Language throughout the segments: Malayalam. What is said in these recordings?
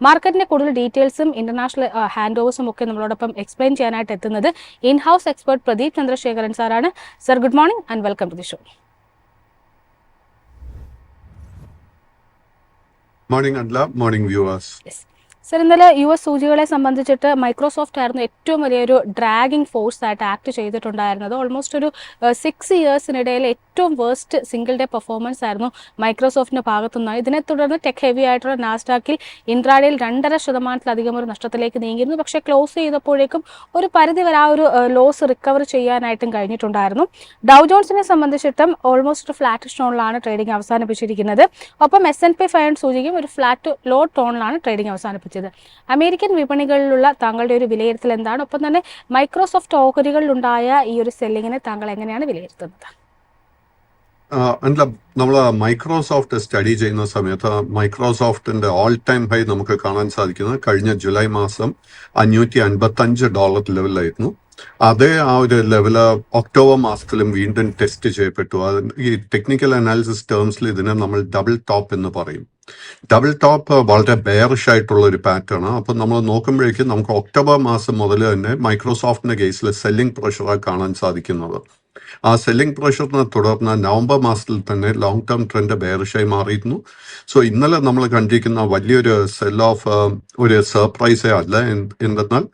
മാർക്കറ്റിന്റെ കൂടുതൽ ഡീറ്റെയിൽസും ഇന്റർനാഷണൽ ഹാൻഡ് ഓവേഴ്സും ഒക്കെ നമ്മളോടൊപ്പം എക്സ്പ്ലെയിൻ ചെയ്യാനായിട്ട് എത്തുന്നത് in house expert Pradeep Chandrasekharan സാറാണ്. Sir, good morning and welcome to the show. Morning അഡ്ല, മോർണിംഗ് വ്യൂവേഴ്സ്. സർ, ഇന്നലെ US സൂചികളെ സംബന്ധിച്ചിട്ട് മൈക്രോസോഫ്റ്റ് ആയിരുന്നു ഏറ്റവും വലിയൊരു ഡ്രാഗിംഗ് ഫോഴ്സ് ആയിട്ട് ആക്ട് ചെയ്തിട്ടുണ്ടായിരുന്നത്. ഓൾമോസ്റ്റ് ഒരു 6 ഇയേഴ്സിനിടയിൽ ഏറ്റവും വേസ്റ്റ് സിംഗിൾ ഡേ പെർഫോമൻസ് ആയിരുന്നു മൈക്രോസോഫ്റ്റിന്റെ ഭാഗത്തുനിന്ന്. ഇതിനെ തുടർന്ന് ടെക് ഹെവി ആയിട്ടുള്ള നാസ്ഡാക്കിൽ ഇൻട്രാഡേയിൽ 2.5% ഒരു നഷ്ടത്തിലേക്ക് നീങ്ങിയിരുന്നു. പക്ഷേ ക്ലോസ് ചെയ്തപ്പോഴേക്കും ഒരു പരിധി വരെ ആ ഒരു ലോസ് റിക്കവർ ചെയ്യാനായിട്ടും കഴിഞ്ഞിട്ടുണ്ടായിരുന്നു. ഡൗ ജോൺസിനെ സംബന്ധിച്ചിട്ടും ഓൾമോസ്റ്റ് ഒരു ഫ്ലാറ്റ് ടോണിലാണ് ട്രേഡിംഗ് അവസാനിപ്പിച്ചിരിക്കുന്നത്. ഒപ്പം S&P 500 സൂചികയും ഒരു ഫ്ലാറ്റ് ലോ ടോണിലാണ് ട്രേഡിംഗ് അവസാനിപ്പിച്ചത്. അമേരിക്കൻ വിപണികളിലുള്ള താങ്കളുടെ ഒരു വിലയിരുത്തൽ എന്താണ്? ഒപ്പം തന്നെ മൈക്രോസോഫ്റ്റ് ഓഹരികളിലുണ്ടായ ഈ ഒരു സെല്ലിങ്ങിനെ താങ്കൾ എങ്ങനെയാണ് വിലയിരുത്തുന്നത്? നമ്മൾ മൈക്രോസോഫ്റ്റ് സ്റ്റഡി ചെയ്യുന്ന സമയത്ത് മൈക്രോസോഫ്റ്റിന്റെ ഓൾ ടൈം ഹൈ നമുക്ക് കാണാൻ സാധിക്കുന്നത് കഴിഞ്ഞ ജൂലൈ മാസം $555 ലെവലായിരുന്നു. അതേ ആ ഒരു ലെവല് ഒക്ടോബർ മാസത്തിലും വീണ്ടും ടെസ്റ്റ് ചെയ്യപ്പെട്ടു. ഈ ടെക്നിക്കൽ അനാലിസിസ് ടേംസിൽ ഇതിനെ നമ്മൾ ഡബിൾ ടോപ്പ് എന്ന് പറയും. ഡബിൾ ടോപ്പ് വളരെ ബെയറിഷ് ആയിട്ടുള്ള ഒരു പാറ്റേൺ ആണ്. അപ്പം നമ്മൾ നോക്കുമ്പോഴേക്കും നമുക്ക് ഒക്ടോബർ മാസം മുതൽ തന്നെ മൈക്രോസോഫ്റ്റിന്റെ കേസിൽ സെല്ലിംഗ് പ്രഷറാണ് കാണാൻ സാധിക്കുന്നത്. ആ സെല്ലിംഗ് പ്രഷറിനെ തുടർന്ന് നവംബർ മാസത്തിൽ തന്നെ ലോങ് ടേം ട്രെൻഡ് ബെയറിഷായി മാറിയിരുന്നു. സോ ഇന്നലെ നമ്മൾ കണ്ടിരിക്കുന്ന വലിയൊരു സെൽ ഓഫ് ഒരു സർപ്രൈസേ അല്ല. എന്തെന്നാൽ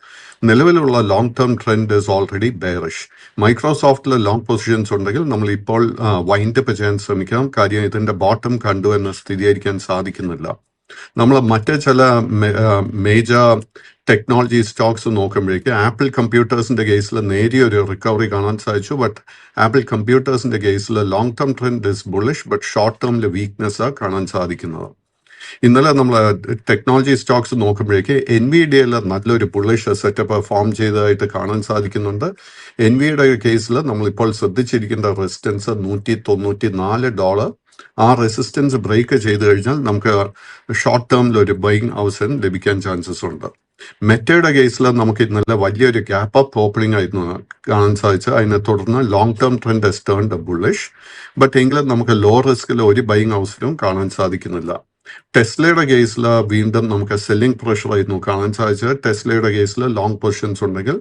നിലവിലുള്ള long term trend is already bearish. മൈക്രോസോഫ്റ്റിൽ ലോങ് പൊസിഷൻസ് ഉണ്ടെങ്കിൽ നമ്മൾ ഇപ്പോൾ വൈൻഡ് അപ്പ് ചെയ്യാൻ ശ്രമിക്കണം. കാര്യം ഇതിന്റെ ബോട്ടം കണ്ടു എന്ന് സ്ഥിരീകരിക്കാൻ സാധിക്കുന്നില്ല. നമ്മൾ മറ്റ് ചില മേജർ ടെക്നോളജി സ്റ്റോക്സ് നോക്കുമ്പോഴേക്ക് ആപ്പിൾ കമ്പ്യൂട്ടേഴ്സിന്റെ കേസിൽ നേരിയൊരു റിക്കവറി കാണാൻ സാധിച്ചു. ബട്ട് ആപ്പിൾ കമ്പ്യൂട്ടേഴ്സിന്റെ കേസിൽ long term trend is bullish, but short ടേമിൽ വീക്ക്നെസ് കാണാൻ സാധിക്കുന്നത്. ഇന്നലെ നമ്മൾ ടെക്നോളജി സ്റ്റോക്സ് നോക്കുമ്പോഴേക്ക് എൻവിഡിയയിൽ നല്ലൊരു ബുള്ളിഷ് സെറ്റപ്പ് ഫോം ചെയ്തതായിട്ട് കാണാൻ സാധിക്കുന്നുണ്ട്. എൻവിയുടെ കേസിൽ നമ്മളിപ്പോൾ ശ്രദ്ധിച്ചിരിക്കേണ്ട റെസിസ്റ്റൻസ് $194. ആ റെസിസ്റ്റൻസ് ബ്രേക്ക് ചെയ്ത് കഴിഞ്ഞാൽ നമുക്ക് ഷോർട്ട് ടേമിൽ ഒരു ബൈങ് അവസരം ലഭിക്കാൻ ചാൻസസ് ഉണ്ട്. മെറ്റയുടെ കേസിൽ നമുക്ക് ഇന്നലെ വലിയൊരു ഗ്യാപ്പ് അപ്പ് ഓപ്പണിംഗ് ആയിരുന്നു കാണാൻ സാധിച്ചത്. അതിനെ തുടർന്ന് long term trend has turned bullish. But എങ്കിലും നമുക്ക് ലോ റിസ്കിൽ ഒരു ബൈങ് അവസരവും കാണാൻ സാധിക്കുന്നില്ല. ടെസ്ലയുടെ കേസിൽ വീണ്ടും നമുക്ക് സെല്ലിംഗ് പ്രഷർ ആയിരുന്നു കാണാൻ സാധിച്ചത്. ടെസ്ലയുടെ കേസിൽ ലോങ് പൊസിഷൻസ് ഉണ്ടെങ്കിൽ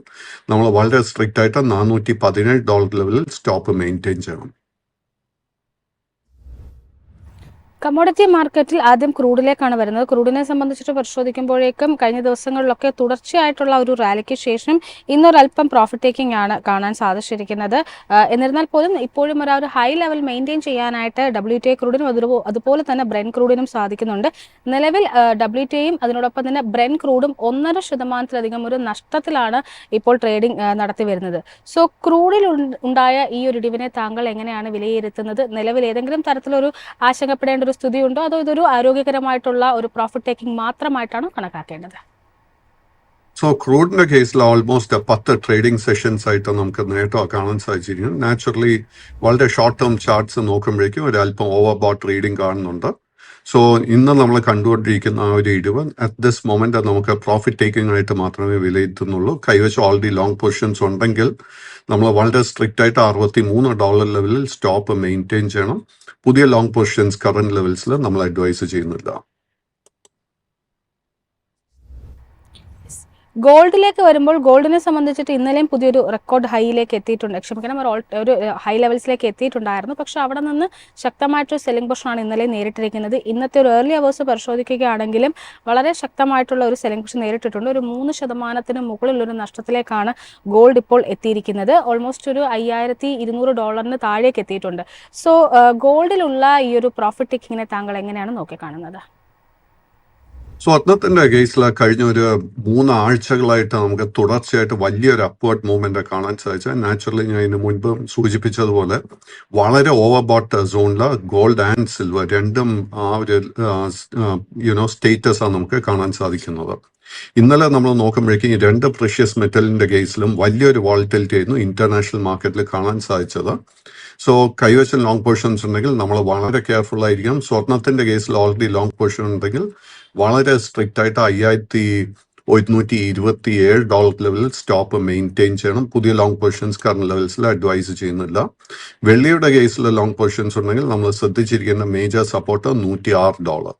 നമ്മൾ വളരെ സ്ട്രിക്റ്റ് ആയിട്ട് $417 ലെവലിൽ സ്റ്റോപ്പ് മെയിൻറ്റെയിൻ ചെയ്യണം. കമ്മോഡിറ്റി മാർക്കറ്റിൽ ആദ്യം ക്രൂഡിലേക്കാണ് വരുന്നത്. ക്രൂഡിനെ സംബന്ധിച്ചിട്ട് പരിശോധിക്കുമ്പോഴേക്കും കഴിഞ്ഞ ദിവസങ്ങളിലൊക്കെ തുടർച്ചയായിട്ടുള്ള ഒരു റാലിക്ക് ശേഷം ഇന്നൊരൽപ്പം പ്രോഫിറ്റ് ടേക്കിംഗ് ആണ് കാണാൻ സാധിച്ചിരിക്കുന്നത്. എന്നിരുന്നാൽ പോലും ഇപ്പോഴും ഒരു ഹൈ ലെവൽ മെയിൻറ്റെയിൻ ചെയ്യാനായിട്ട് WTI ക്രൂഡിനും അതുപോലെ തന്നെ ബ്രെൻ ക്രൂഡിനും സാധിക്കുന്നുണ്ട്. നിലവിൽ WTIയും അതിനോടൊപ്പം തന്നെ ബ്രെൻ ക്രൂഡും 1.5% ഒരു നഷ്ടത്തിലാണ് ഇപ്പോൾ ട്രേഡിംഗ് നടത്തി വരുന്നത്. സോ ക്രൂഡിൽ ഉണ്ടായ ഈ ഒരു ഇടിവിനെ താങ്കൾ എങ്ങനെയാണ് വിലയിരുത്തുന്നത്? നിലവിൽ ഏതെങ്കിലും തരത്തിലൊരു ആശങ്കപ്പെടേണ്ട ഒരു സ്ഥിതിയുണ്ടോ, അതോ ഇതൊരു ആരോഗ്യകരമായിട്ടുള്ള ഒരു പ്രോഫിറ്റ് ടേക്കിംഗ് മാത്രമായിട്ടാണ് കണക്കാക്കേണ്ടത്? സോ ക്രൂഡിന്റെ കേസിൽ ഓൾമോസ്റ്റ് 10 ട്രേഡിംഗ് സെഷൻസ് ആയിട്ട് നമുക്ക് നേട്ടം കാണാൻ സാധിച്ചിരിക്കുന്നു. നാച്ചുറലി വളരെ ഷോർട്ട് ടേം ചാർട്ട്സ് നോക്കുമ്പോഴേക്കും ഒരല്പം ഓവർ ബോട്ട് റീഡിംഗ് കാണുന്നുണ്ട്. സോ ഇന്ന് നമ്മൾ കണ്ടുകൊണ്ടിരിക്കുന്ന ആ ഒരു ഇടിവ് അറ്റ് ദിസ് മൊമെന്റ് നമുക്ക് പ്രോഫിറ്റ് ടേക്കിംഗ് ആയിട്ട് മാത്രമേ വിലയിരുത്തുന്നുള്ളൂ. കൈവശം ഓൾറെഡി ലോങ് പൊസിഷൻസ് ഉണ്ടെങ്കിൽ നമ്മൾ വളരെ സ്ട്രിക്റ്റ് ആയിട്ട് $63 ലെവലിൽ സ്റ്റോപ്പ് മെയിൻറ്റെയിൻ ചെയ്യണം. പുതിയ ലോങ് പൊസിഷൻസ് കറന്റ് ലെവൽസിൽ നമ്മൾ അഡ്വൈസ് ചെയ്യുന്നില്ല. ഗോൾഡിലേക്ക് വരുമ്പോൾ ഗോൾഡിനെ സംബന്ധിച്ചിട്ട് ഇന്നലെയും പുതിയൊരു റെക്കോർഡ് ഹൈയിലേക്ക് എത്തിയിട്ടുണ്ട്. ക്ഷമിക്കണം, ഒരു ഹൈ ലെവൽസിലേക്ക് എത്തിയിട്ടുണ്ടായിരുന്നു. പക്ഷെ അവിടെ നിന്ന് ശക്തമായിട്ടൊരു സെല്ലിംഗ് പൊസിഷനാണ് ഇന്നലെ നേരിട്ടിരിക്കുന്നത്. ഇന്നത്തെ ഒരു ഏർലി അവേഴ്സ് പരിശോധിക്കുകയാണെങ്കിലും വളരെ ശക്തമായിട്ടുള്ള ഒരു സെല്ലിംഗ് പൊസിഷൻ നേരിട്ടിട്ടുണ്ട്. ഒരു 3% മുകളിലൊരു നഷ്ടത്തിലേക്കാണ് ഗോൾഡ് ഇപ്പോൾ എത്തിയിരിക്കുന്നത്. ഓൾമോസ്റ്റ് ഒരു $5,200 താഴേക്ക് എത്തിയിട്ടുണ്ട്. സോ ഗോൾഡിലുള്ള ഈ ഒരു പ്രോഫിറ്റ് ടേക്കിങ്ങിനെ താങ്കൾ എങ്ങനെയാണ് നോക്കിക്കാണുന്നത്? സ്വർണത്തിന്റെ കേസിൽ കഴിഞ്ഞ ഒരു 3 ആഴ്ചകളായിട്ട് നമുക്ക് തുടർച്ചയായിട്ട് വലിയൊരു അപ്വേർഡ് മൂവ്മെന്റ് കാണാൻ സാധിച്ചത്. നാച്ചുറലി ഞാൻ ഇതിനു മുൻപ് സൂചിപ്പിച്ചതുപോലെ വളരെ ഓവർബോട്ട് സോണില് ഗോൾഡ് ആൻഡ് സിൽവർ രണ്ടും ആ ഒരു സ്റ്റേറ്റസ് ആണ് നമുക്ക് കാണാൻ സാധിക്കുന്നത്. ഇന്നലെ നമ്മൾ നോക്കുമ്പോഴേക്കും ഈ 2 പ്രഷ്യസ് മെറ്റലിന്റെ കേസിലും വലിയൊരു വോളറ്റിലിറ്റി ആയിരുന്നു ഇന്റർനാഷണൽ മാർക്കറ്റിൽ കാണാൻ സാധിച്ചത്. സോ കൈവശം ലോങ് പൊസിഷൻസ് ഉണ്ടെങ്കിൽ നമ്മൾ വളരെ കെയർഫുൾ ആയിരിക്കണം. സ്വർണത്തിന്റെ കേസിൽ ഓൾറെഡി ലോങ് പൊസിഷൻ ഉണ്ടെങ്കിൽ വളരെ സ്ട്രിക്റ്റ് ആയിട്ട് $5,127 ലെവലിൽ സ്റ്റോപ്പ് മെയിൻറ്റെയിൻ ചെയ്യണം. പുതിയ ലോങ് പൊസിഷൻസ് കറന്റ് ലെവൽസിൽ അഡ്വൈസ് ചെയ്യുന്നില്ല. വെള്ളിയുടെ കേസിൽ ലോങ് പൊസിഷൻസ് ഉണ്ടെങ്കിൽ നമ്മൾ ശ്രദ്ധിച്ചിരിക്കുന്ന മേജർ സപ്പോർട്ട് $106.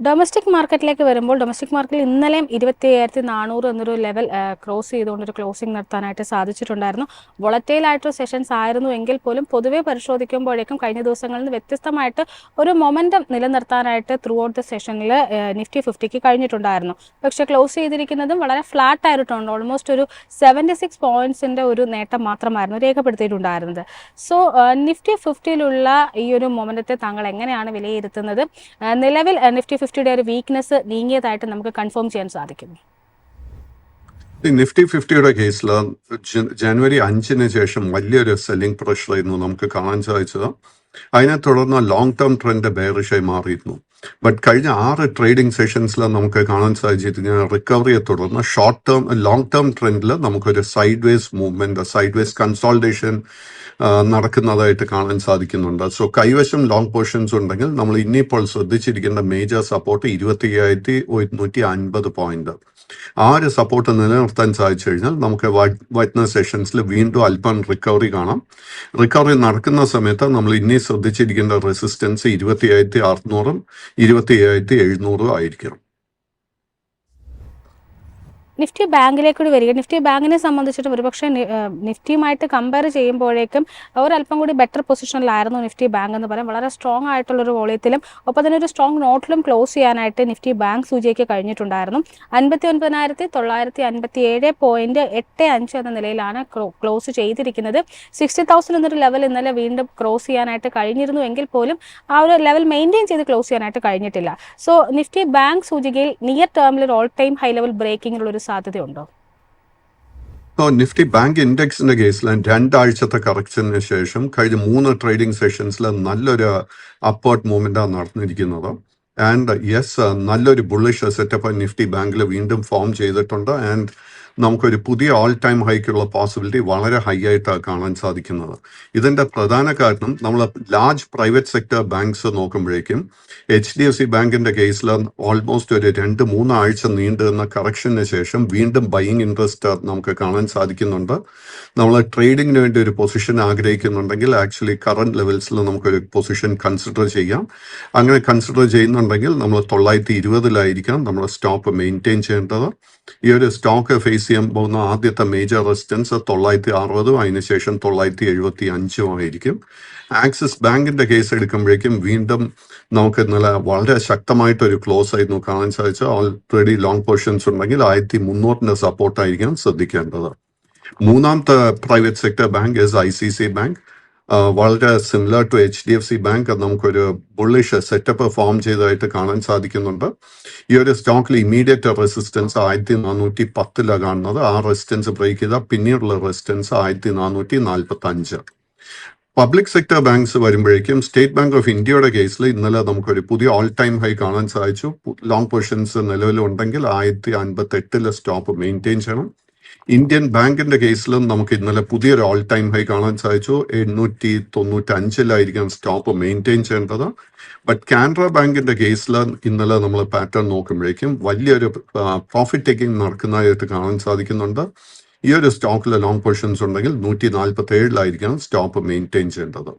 ഡൊമസ്റ്റിക് മാർക്കറ്റിലേക്ക് വരുമ്പോൾ ഡൊമസ്റ്റിക് മാർക്കറ്റിൽ ഇന്നലെയും 27,400 എന്നൊരു ലെവൽ ക്രോസ് ചെയ്തുകൊണ്ടൊരു ക്ലോസിംഗ് നടത്താനായിട്ട് സാധിച്ചിട്ടുണ്ടായിരുന്നു. വൊളറ്റൈൽ ആയിട്ടൊരു സെഷൻസ് ആയിരുന്നു എങ്കിൽ പോലും പൊതുവെ പരിശോധിക്കുമ്പോഴേക്കും കഴിഞ്ഞ ദിവസങ്ങളിൽ നിന്ന് വ്യത്യസ്തമായിട്ട് ഒരു മൊമെൻറ്റം നിലനിർത്താനായിട്ട് ത്രൂ ഔട്ട് ദ സെഷനിൽ നിഫ്റ്റി 50ക്ക് കഴിഞ്ഞിട്ടുണ്ടായിരുന്നു. പക്ഷേ ക്ലോസ് ചെയ്തിരിക്കുന്നതും വളരെ ഫ്ലാറ്റ് ആയിട്ടുണ്ട്. ഓൾമോസ്റ്റ് ഒരു 76 പോയിന്റ്സിൻ്റെ ഒരു നേട്ടം മാത്രമായിരുന്നു രേഖപ്പെടുത്തിയിട്ടുണ്ടായിരുന്നത്. സോ നിഫ്റ്റി 50യിലുള്ള ഈ ഒരു മൊമെൻറ്റത്തെ താങ്കൾ എങ്ങനെയാണ് വിലയിരുത്തുന്നത്? നിലവിൽ നിഫ്റ്റി 50യുടെ ഒരു വീക്ക്നെസ് നീങ്ങിയതായിട്ട് നമുക്ക് കൺഫേം ചെയ്യാൻ സാധിക്കും. നിഫ്റ്റി 50യുടെ കേസിൽ ജനുവരി 5-ന് ശേഷം വലിയൊരു സെല്ലിംഗ് പ്രഷർ ആയിരുന്നു നമുക്ക് കാണാൻ സാധിച്ചത്. അതിനെ തുടർന്ന് ലോങ് ടേം ട്രെൻഡ് ബെയറിഷായി മാറിയിരുന്നു. ബട്ട് കഴിഞ്ഞ 6 ട്രേഡിംഗ് സെഷൻസിൽ നമുക്ക് കാണാൻ സാധിച്ചിരിക്കുന്ന റിക്കവറിയെ തുടർന്ന് ലോങ് ടേം ട്രെൻഡിൽ നമുക്കൊരു sideways movement, sideways consolidation നടക്കുന്നതായിട്ട് കാണാൻ സാധിക്കുന്നുണ്ട്. സോ കൈവശം ലോങ് പോർഷൻസ് ഉണ്ടെങ്കിൽ നമ്മൾ ഇനിയിപ്പോൾ ശ്രദ്ധിച്ചിരിക്കേണ്ട മേജർ സപ്പോർട്ട് 25,150 പോയിന്റ്. ആ ഒരു സപ്പോർട്ട് നിലനിർത്താൻ സാധിച്ചു കഴിഞ്ഞാൽ നമുക്ക് വരുന്ന സെഷൻസിൽ വീണ്ടും അല്പം റിക്കവറി കാണാം. റിക്കവറി നടക്കുന്ന സമയത്ത് നമ്മൾ ഇനി ശ്രദ്ധിച്ചിരിക്കേണ്ട റെസിസ്റ്റൻസ് 27,600-ഉം 27,700-ഉം ആയിരിക്കണം. നിഫ്റ്റി ബാങ്കിലേക്ക് കൂടി വരിക. നിഫ്റ്റി ബാങ്കിനെ സംബന്ധിച്ചിട്ട് ഒരുപക്ഷെ നിഫ്റ്റിയുമായിട്ട് കമ്പയർ ചെയ്യുമ്പോഴേക്കും ഒരല്പം കൂടി ബെറ്റർ പൊസിഷനിലായിരുന്നു നിഫ്റ്റി ബാങ്ക് എന്ന് പറയാം. വളരെ സ്ട്രോങ് ആയിട്ടുള്ളൊരു വോളിയത്തിലും ഒപ്പം തന്നെ ഒരു സ്ട്രോങ് നോട്ടിലും ക്ലോസ് ചെയ്യാനായിട്ട് നിഫ്റ്റി ബാങ്ക് സൂചിക്ക് കഴിഞ്ഞിട്ടുണ്ടായിരുന്നു. 59,957.85 എന്ന നിലയിലാണ് ക്ലോസ് ചെയ്തിരിക്കുന്നത്. 60,000 എന്നൊരു ലെവൽ ഇന്നലെ വീണ്ടും ക്രോസ് ചെയ്യാനായിട്ട് കഴിഞ്ഞിരുന്നു എങ്കിൽ പോലും ആ ഒരു ലെവൽ മെയിൻറ്റെയിൻ ചെയ്ത് ക്ലോസ് ചെയ്യാനായിട്ട് കഴിഞ്ഞിട്ടില്ല. സോ നിഫ്റ്റി ബാങ്ക് സൂചികയിൽ നിയർ ടേമിൽ ഒരു ഓൾ ടൈം ഹൈ ലെവൽ ബ്രേക്കിങ്ങിലുള്ള ഒരു സാധ്യതയുണ്ടോ? നിഫ്റ്റി ബാങ്ക് ഇൻഡെക്സിന്റെ കേസിൽ 2 ആഴ്ചത്തെ കറക്ഷന് ശേഷം കഴിഞ്ഞ 3 ട്രേഡിംഗ് സെഷൻസിൽ നല്ലൊരു അപ്വേർഡ് മൂവ്മെന്റാണ് നടന്നിരിക്കുന്നത്. ആൻഡ് യെസ്, നല്ലൊരു ബുള്ളിഷ് സെറ്റപ്പ് നിഫ്റ്റി ബാങ്കിൽ വീണ്ടും ഫോം ചെയ്തിട്ടുണ്ട്. ആൻഡ് നമുക്കൊരു പുതിയ ഓൾ ടൈം ഹൈക്കുള്ള പോസിബിലിറ്റി വളരെ ഹൈ ആയിട്ടാണ് കാണാൻ സാധിക്കുന്നത്. ഇതിന്റെ പ്രധാന കാരണം നമ്മൾ ലാർജ് പ്രൈവറ്റ് സെക്ടർ ബാങ്ക്സ് നോക്കുമ്പോഴേക്കും HDFC ബാങ്കിന്റെ കേസിൽ ഓൾമോസ്റ്റ് ഒരു 2-3 ആഴ്ച നീണ്ടുനിന്ന കറക്ഷന് ശേഷം വീണ്ടും ബൈയിങ് ഇൻട്രസ്റ്റ് നമുക്ക് കാണാൻ സാധിക്കുന്നുണ്ട്. നമ്മൾ ട്രേഡിങ്ങിന് വേണ്ടി ഒരു പൊസിഷൻ ആഗ്രഹിക്കുന്നുണ്ടെങ്കിൽ ആക്ച്വലി കറന്റ് ലെവൽസിൽ നമുക്കൊരു പൊസിഷൻ കൺസിഡർ ചെയ്യാം. അങ്ങനെ കൺസിഡർ ചെയ്യുന്നുണ്ടെങ്കിൽ നമ്മൾ 920-ലായിരിക്കണം നമ്മൾ സ്റ്റോപ്പ് മെയിൻറ്റെയിൻ ചെയ്യേണ്ടത്. ഈ ഒരു സ്റ്റോക്ക് ഫേസ് ചെയ്യാൻ പോകുന്ന ആദ്യത്തെ മേജർ റെസിസ്റ്റൻസ് 960-ഉം അതിനുശേഷം 975-ഉം ആയിരിക്കും. ആക്സിസ് ബാങ്കിന്റെ കേസ് എടുക്കുമ്പോഴേക്കും വീണ്ടും നമുക്ക് ഇന്നലെ വളരെ ശക്തമായിട്ടൊരു ക്ലോസ് ആയിരുന്നു കാണാൻ സാധിച്ചത്. ഓൾറെഡി ലോങ് പൊസിഷൻസ് ഉണ്ടെങ്കിൽ 1300-ന്റെ സപ്പോർട്ടായിരിക്കണം ശ്രദ്ധിക്കേണ്ടത്. മൂന്നാമത്തെ private sector bank ICICI bank. വളരെ സിമിലർ ടു HDFC ബാങ്ക് നമുക്കൊരു ബുള്ളിഷ് സെറ്റപ്പ് ഫോം ചെയ്തതായിട്ട് കാണാൻ സാധിക്കുന്നുണ്ട്. ഈ ഒരു സ്റ്റോക്കിൽ ഇമ്മീഡിയറ്റ് റെസിസ്റ്റൻസ് 1410-ലാണ് കാണുന്നത്. ആ റെസിസ്റ്റൻസ് ബ്രേക്ക് ചെയ്താൽ പിന്നീടുള്ള റെസിസ്റ്റൻസ് 1445. പബ്ലിക് സെക്ടർ ബാങ്ക്സ് വരുമ്പോഴേക്കും സ്റ്റേറ്റ് ബാങ്ക് ഓഫ് ഇന്ത്യയുടെ കേസിൽ ഇന്നലെ നമുക്കൊരു പുതിയ ഓൾ ടൈം ഹൈ കാണാൻ സാധിച്ചു. ലോങ് പൊസിഷൻസ് നിലവിലുണ്ടെങ്കിൽ 1058-ലെ സ്റ്റോപ്പ് മെയിൻറ്റെയിൻ ചെയ്യണം. ഇന്ത്യൻ ബാങ്കിന്റെ കേസിലും നമുക്ക് ഇന്നലെ പുതിയൊരു ഓൾ ടൈം ഹൈ കാണാൻ സാധിച്ചു. 895-ലായിരിക്കും സ്റ്റോപ്പ് മെയിൻറ്റെയിൻ ചെയ്യേണ്ടത്. ബട്ട് കാനറ ബാങ്കിന്റെ കേസിൽ ഇന്നലെ നമ്മൾ പാറ്റേൺ നോക്കുമ്പോഴേക്കും വലിയൊരു പ്രോഫിറ്റ് ടേക്കിംഗ് നടക്കുന്നതായിട്ട് കാണാൻ സാധിക്കുന്നുണ്ട്. ഈ ഒരു സ്റ്റോക്കിൽ ലോങ് പൊസിഷൻസ് ഉണ്ടെങ്കിൽ 147-ലായിരിക്കണം സ്റ്റോപ്പ് മെയിൻറ്റെയിൻ ചെയ്യേണ്ടത്.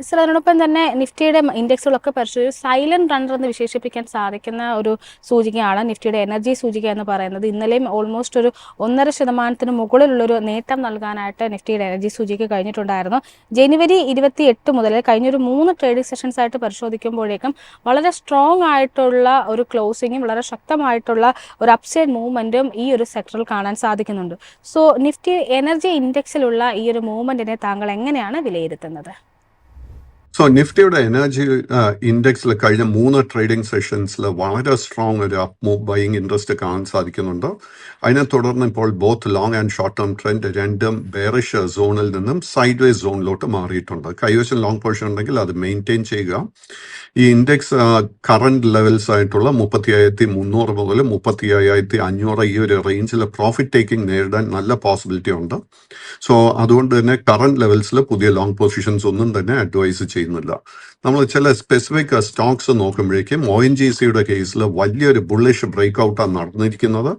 സർ, അതിനോടൊപ്പം തന്നെ നിഫ്റ്റിയുടെ ഇൻഡെക്സുകളൊക്കെ പരിശോധിച്ച് സൈലന്റ് റണ്ണർ എന്ന് വിശേഷിപ്പിക്കാൻ സാധിക്കുന്ന ഒരു സൂചികയാണ് നിഫ്റ്റിയുടെ എനർജി സൂചിക എന്ന് പറയുന്നത്. ഇന്നലെയും ഓൾമോസ്റ്റ് ഒരു 1.5% മുകളിലുള്ളൊരു നേട്ടം നൽകാനായിട്ട് നിഫ്റ്റിയുടെ എനർജി സൂചിക കഴിഞ്ഞിട്ടുണ്ടായിരുന്നു. ജനുവരി 28 മുതൽ കഴിഞ്ഞൊരു 3 ട്രേഡിംഗ് സെഷൻസ് ആയിട്ട് പരിശോധിക്കുമ്പോഴേക്കും വളരെ സ്ട്രോങ് ആയിട്ടുള്ള ഒരു ക്ലോസിങ്ങും വളരെ ശക്തമായിട്ടുള്ള ഒരു അപ്സൈഡ് മൂവ്മെന്റും ഈ ഒരു സെക്ടറിൽ കാണാൻ സാധിക്കുന്നുണ്ട്. സോ നിഫ്റ്റി എനർജി ഇൻഡെക്സിലുള്ള ഈ ഒരു മൂവ്മെന്റിനെ താങ്കൾ എങ്ങനെയാണ് വിലയിരുത്തുന്നത്? സോ നിഫ്റ്റിയുടെ എനർജി ഇൻഡെക്സിൽ കഴിഞ്ഞ 3 ട്രേഡിംഗ് സെഷൻസിൽ വളരെ സ്ട്രോങ് ഒരു അപ്പ് മൂവ് ബൈയിങ് ഇൻട്രസ്റ്റ് കാണാൻ സാധിക്കുന്നുണ്ട്. അതിനെ തുടർന്ന് ഇപ്പോൾ both long and short term trend രണ്ടും ബെയറിഷ് സോണിൽ നിന്നും സൈഡ് വേസ് സോണിലോട്ട് മാറിയിട്ടുണ്ട്. കൈവശം ലോങ് പൊസിഷൻ ഉണ്ടെങ്കിൽ അത് മെയിൻറ്റെയിൻ ചെയ്യുക. ഈ ഇൻഡെക്സ് കറന്റ് ലെവൽസ് ആയിട്ടുള്ള 35,300 മുതൽ 35,500 ഈ ഒരു റേഞ്ചിൽ പ്രോഫിറ്റ് ടേക്കിംഗ് നേരിടാൻ നല്ല പോസിബിലിറ്റി ഉണ്ട്. സോ അതുകൊണ്ട് തന്നെ കറന്റ് ലെവൽസിൽ പുതിയ ലോങ് പൊസിഷൻസ് ഒന്നും തന്നെ അഡ്വൈസ് ചെയ്യുന്നില്ല. നമ്മൾ ചില സ്പെസിഫിക് സ്റ്റോക്സ് നോക്കുമ്പോഴേക്കും ONGCയുടെ കേസിൽ വലിയൊരു ബുള്ളിഷ് ബ്രേക്ക് ഔട്ടാണ് നടന്നിരിക്കുന്നത്.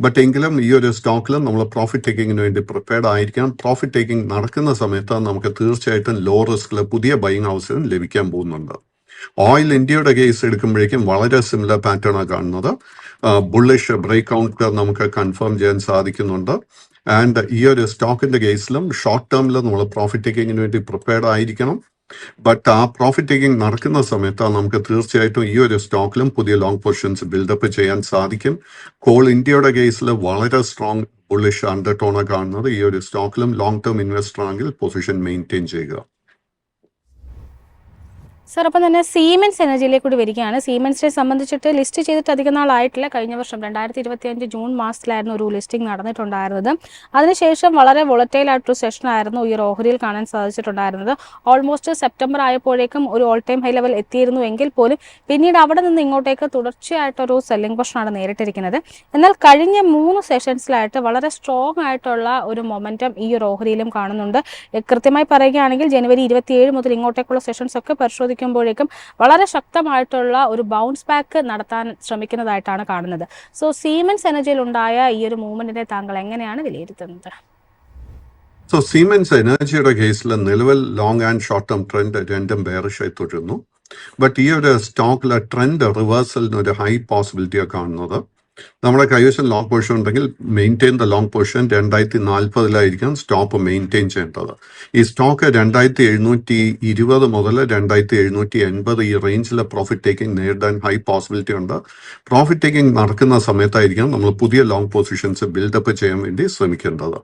ബട്ട് എങ്കിലും ഈ ഒരു സ്റ്റോക്കിൽ നമ്മൾ പ്രോഫിറ്റ് ടേക്കിങ്ങിന് വേണ്ടി പ്രിപ്പയർഡ് ആയിരിക്കണം. പ്രോഫിറ്റ് ടേക്കിംഗ് നടക്കുന്ന സമയത്ത് നമുക്ക് തീർച്ചയായിട്ടും ലോ റിസ്കിൽ പുതിയ ബൈയിങ് അവസരം ലഭിക്കാൻ പോകുന്നുണ്ട്. ഓയിൽ ഇന്ത്യയുടെ കേസ് എടുക്കുമ്പോഴേക്കും വളരെ സിമിലർ പാറ്റേണാണ് കാണുന്നത്. ബുള്ളിഷ് ബ്രേക്ക് ഔട്ട് നമുക്ക് കൺഫേം ചെയ്യാൻ സാധിക്കുന്നുണ്ട്. ആൻഡ് ഈ ഒരു സ്റ്റോക്കിന്റെ കേസിലും ഷോർട്ട് ടേമിൽ നമ്മൾ പ്രോഫിറ്റ് ടേക്കിങ്ങിന് വേണ്ടി പ്രിപ്പയർഡ് ആയിരിക്കണം. ബട്ട് ആ പ്രോഫിറ്റ് ടേക്കിംഗ് നടക്കുന്ന സമയത്ത് നമുക്ക് തീർച്ചയായിട്ടും ഈ ഒരു സ്റ്റോക്കിലും പുതിയ ലോങ് പൊസിഷൻസ് ബിൽഡപ്പ് ചെയ്യാൻ സാധിക്കും. കോൾ ഇന്ത്യയുടെ കേസിൽ വളരെ സ്ട്രോങ് ബുള്ളിഷ് അണ്ടർടോണാണ് കാണുന്നത്. ഈ ഒരു സ്റ്റോക്കിലും ലോങ് ടേം ഇൻവെസ്റ്റർ ആണെങ്കിൽ പൊസിഷൻ മെയിൻറ്റെയിൻ ചെയ്യുക. സർ, അപ്പം തന്നെ സീമെൻസ് എനർജിയിലേക്ക് കൂടി വരികയാണ്. സീമെൻസിനെ സംബന്ധിച്ചിട്ട് ലിസ്റ്റ് ചെയ്തിട്ട് അധികം നാളായിട്ടില്ല. കഴിഞ്ഞ വർഷം 2025 ജൂൺ മാസത്തിലായിരുന്നു ഒരു ലിസ്റ്റിംഗ് നടന്നിട്ടുണ്ടായിരുന്നത്. അതിനുശേഷം വളരെ വോളറ്റൈൽ ആയിട്ടൊരു സെഷനായിരുന്നു ഈ ഒരു ഓഹരിയിൽ കാണാൻ സാധിച്ചിട്ടുണ്ടായിരുന്നത്. ഓൾമോസ്റ്റ് സെപ്റ്റംബർ ആയപ്പോഴേക്കും ഒരു ഓൾ ടൈം ഹൈ ലെവൽ എത്തിയിരുന്നു എങ്കിൽ പോലും പിന്നീട് അവിടെ നിന്ന് ഇങ്ങോട്ടേക്ക് തുടർച്ചയായിട്ടൊരു സെല്ലിംഗ് പൊസിഷനാണ് നേരിട്ടിരിക്കുന്നത്. എന്നാൽ കഴിഞ്ഞ 3 സെഷൻസിലായിട്ട് വളരെ സ്ട്രോങ് ആയിട്ടുള്ള ഒരു മൊമെൻറ്റം ഈ ഒരു ഓഹരിയിലും കാണുന്നുണ്ട്. കൃത്യമായി പറയുകയാണെങ്കിൽ ജനുവരി 27 മുതൽ ഇങ്ങോട്ടേക്കുള്ള സെഷൻസ് ഒക്കെ പരിശോധിക്കുമ്പോഴേക്കും വളരെ ശക്തമായിട്ടുള്ള ഒരു ബൗൺസ് ബാക്ക് നടത്താൻ ശ്രമിക്കുന്നതായിട്ടാണ് കാണുന്നത്. സോ സീമെൻസ് എനർജിയിൽ ഉണ്ടായ ഈ ഒരു മൂവ്മെന്റിനെ താങ്കൾ എങ്ങനെയാണ് വിലയിരുത്തുന്നത്? സോ സീമെൻസ് എനർജിയുടെ കേസിൽ നിലവിൽ long and short term trend രണ്ടും ബെയറിഷായി തുടരുന്നു. ബട്ട് ഈ ഒരു സ്റ്റോക്കിലെ ട്രെൻഡ് റിവേഴ്സലിന് ഒരു ഹൈ പോസിബിലിറ്റിയാണ് കാണുന്നത്. നമ്മുടെ കൈവശം ലോങ് പൊസിഷൻ ഉണ്ടെങ്കിൽ maintain the long position 2040 stop maintain ചെയ്യേണ്ടത്. ഈ സ്റ്റോക്ക് 2720 മുതൽ 2780 ഈ റേഞ്ചിലെ പ്രോഫിറ്റ് ടേക്കിംഗ് നേരിടാൻ ഹൈ പോസിബിലിറ്റി ഉണ്ട്. പ്രോഫിറ്റ് ടേക്കിംഗ് നടക്കുന്ന സമയത്തായിരിക്കും നമ്മൾ പുതിയ ലോങ് പൊസിഷൻസ് ബിൽഡപ്പ് ചെയ്യാൻ വേണ്ടി ശ്രമിക്കേണ്ടത്.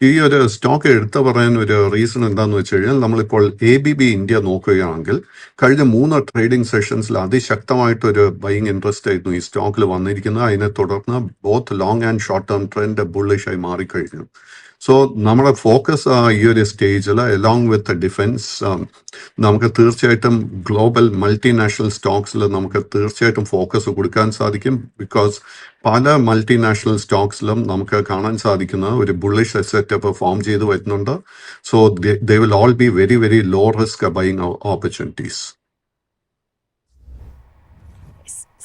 ഈ ഒരു സ്റ്റോക്ക് എടുത്തു പറയാൻ ഒരു റീസൺ എന്താണെന്ന് വെച്ച് കഴിഞ്ഞാൽ, നമ്മളിപ്പോൾ ABB ഇന്ത്യ നോക്കുകയാണെങ്കിൽ കഴിഞ്ഞ 3 ട്രേഡിംഗ് സെഷൻസിൽ അതിശക്തമായിട്ടൊരു ബൈയിങ് ഇൻട്രസ്റ്റ് ആയിരുന്നു ഈ സ്റ്റോക്കിൽ വന്നിരിക്കുന്നത്. അതിനെ തുടർന്ന് both long and short term trend ബുള്ളിഷായി മാറിക്കഴിഞ്ഞു. സോ നമ്മുടെ ഫോക്കസ് ഈ ഒരു സ്റ്റേജിൽ അലോങ് വിത്ത് ഡിഫൻസ് നമുക്ക് തീർച്ചയായിട്ടും ഗ്ലോബൽ മൾട്ടിനാഷണൽ സ്റ്റോക്സിൽ നമുക്ക് തീർച്ചയായിട്ടും ഫോക്കസ് കൊടുക്കാൻ സാധിക്കും. ബിക്കോസ് പല മൾട്ടിനാഷണൽ സ്റ്റോക്സിലും നമുക്ക് കാണാൻ സാധിക്കുന്ന ഒരു ബുള്ളിഷ് സെറ്റപ്പ് ഫോം ചെയ്ത് വരുന്നുണ്ട്. So they will all be very very low risk buying opportunities.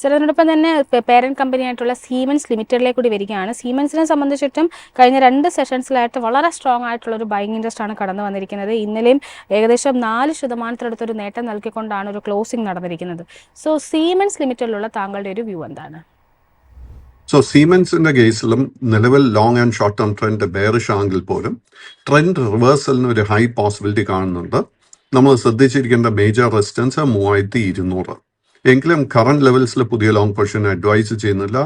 Sir, അതിനോടൊപ്പം തന്നെ പേരന്റ് കമ്പനിയായിട്ടുള്ള സീമെൻസ് ലിമിറ്റഡിലേക്ക് കൂടി വരികയാണ്. സീമെൻസിനെ സംബന്ധിച്ചിട്ടും കഴിഞ്ഞ 2 സെഷൻസിലായിട്ട് വളരെ സ്ട്രോങ് ആയിട്ടുള്ള ഒരു ബൈയിങ് ഇൻട്രസ്റ്റ് ആണ് കടന്നു വന്നിരിക്കുന്നത്. ഇന്നലെയും ഏകദേശം 4% നേട്ടം നൽകിക്കൊണ്ടാണ് ഒരു ക്ലോസിംഗ് നടന്നിരിക്കുന്നത്. സോ സീമെൻസ് ലിമിറ്റഡിലുള്ള താങ്കളുടെ ഒരു വ്യൂ എന്താണ്? സോ സീമെൻസിന്റെ കേസിലും നിലവിൽ long and short term trend bearish ആണെങ്കിൽ പോലും ട്രെൻഡ് റിവേഴ്സലിന് ഒരു ഹൈ പോസിബിലിറ്റി കാണുന്നുണ്ട്. നമ്മൾ ശ്രദ്ധിച്ചിരിക്കേണ്ട മേജർ റെസിസ്റ്റൻസ് 3200. എങ്കിലും കറന്റ് ലെവൽസിൽ പുതിയ ലോങ് പൊസിഷൻ അഡ്വൈസ് ചെയ്യുന്നില്ല.